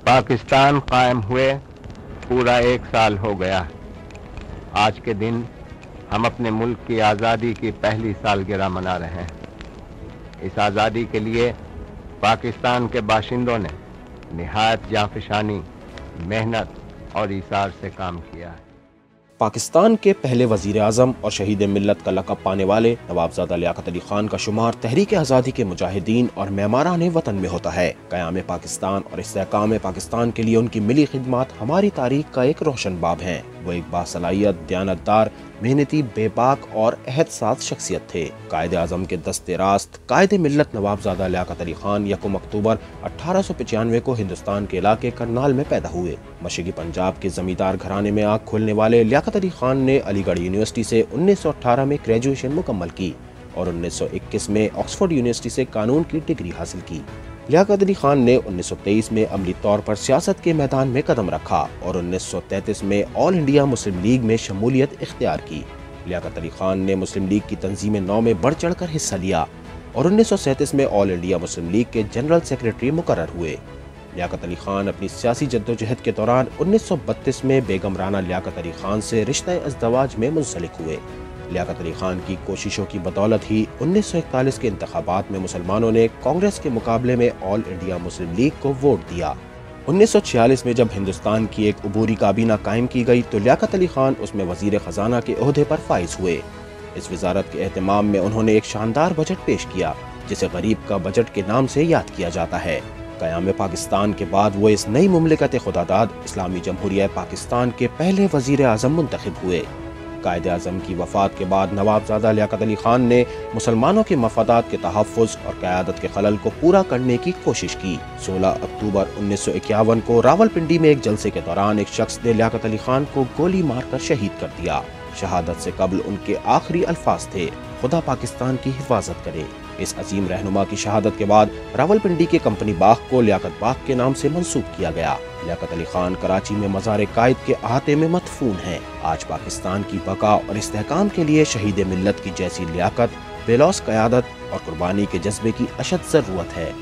पाकिस्तान कायम हुए पूरा 1 साल हो गया। आज के दिन हम अपने मुल्क की आज़ादी की पहली सालगिरह मना रहे हैं। इस आज़ादी के लिए पाकिस्तान के बाशिंदों ने निहायत जांफशानी, मेहनत और ईसार से काम किया है। पाकिस्तान के पहले वजीर आज़म और शहीद मिल्लत का लक़ब पाने वाले नवाबज़ादा लियाक़त अली ख़ान का शुमार तहरीक आज़ादी के मुजाहिदीन और मेमारान वतन में होता है। क़याम पाकिस्तान और इस्तेहकाम पाकिस्तान के लिए उनकी मिली खिदमत हमारी तारीख का एक रोशन बाब हैं। वो एक बासलाहियत, दयानतदार, मेहनती, बेबाक और एहतसास शख्सियत थे। कायदे आज़म के दस्ते रास्त कायदे मिल्लत नवाबज़ादा लियाक़त अली ख़ान 1 अक्टूबर 1895 को हिंदुस्तान के इलाके करनाल में पैदा हुए। मशरक़ी पंजाब के जमींदार घराने में आँख खोलने वाले लियाक़त अली ख़ान ने अलीगढ़ यूनिवर्सिटी से 1918 में ग्रेजुएशन मुकम्मल की और 1921 में ऑक्सफोर्ड यूनिवर्सिटी से कानून की डिग्री हासिल की। लियाक़त अली ख़ान ने 1923 में अमली तौर पर सियासत के मैदान में कदम रखा और 1933 में ऑल इंडिया मुस्लिम लीग में शमूलियत इख्तियार की। लियाक़त अली ख़ान ने मुस्लिम लीग की तंजीम 9 में बढ़ चढ़ कर हिस्सा लिया और 1937 में ऑल इंडिया मुस्लिम लीग के जनरल सेक्रेटरी मुकर्रर हुए। लियाक़त अली ख़ान अपनी सियासी जद्दोजहद के दौरान 1932 में बेगम राना लियाक़त अली ख़ान से रिश्ता अज़दवाज में मुंसलिक हुए। लियाक़त अली ख़ान की कोशिशों की बदौलत ही 1941 के इंतखाबात में मुसलमानों ने कांग्रेस के मुकाबले में ऑल इंडिया मुस्लिम लीग को वोट दिया। 1946 में जब हिंदुस्तान की एक अबूरी काबीना कायम की गई तो लियाक़त अली ख़ान उसमें वज़ीर ख़जाना के ओहदे पर फाइज हुए। इस वजारत के एहतमाम में उन्होंने एक शानदार बजट पेश किया जिसे गरीब का बजट के नाम से याद किया जाता है। क़याम पाकिस्तान के बाद वो इस नई मुमलिकत खुदादाद इस्लामी जमहूरिया पाकिस्तान के पहले वज़ीर आज़म मुंतखब हुए। कायदे आज़म की वफ़ात के बाद नवाबज़ादा लियाक़त अली ख़ान ने मुसलमानों के मफादात के तहफ़्फ़ुज़ और क़यादत के खलल को पूरा करने की कोशिश की। 16 अक्टूबर 1951 को रावलपिंडी में एक जलसे के दौरान एक शख्स ने लियाक़त अली ख़ान को गोली मारकर शहीद कर दिया। शहादत से कबल उनके आखिरी अल्फाज थे, खुदा पाकिस्तान की हिफाजत करे। इस अजीम रहनुमा की शहादत के बाद रावलपिंडी के कंपनी बाग को लियाक़त बाग के नाम से मंसूब किया गया। लियाक़त अली ख़ान कराची में मज़ार कायद के अहाते में मदफून हैं। आज पाकिस्तान की बका और इस्तेहकाम के लिए शहीद मिल्लत की जैसी लियाक़त, बेलौस क़यादत और कुर्बानी के जज्बे की अशद ज़रूरत है।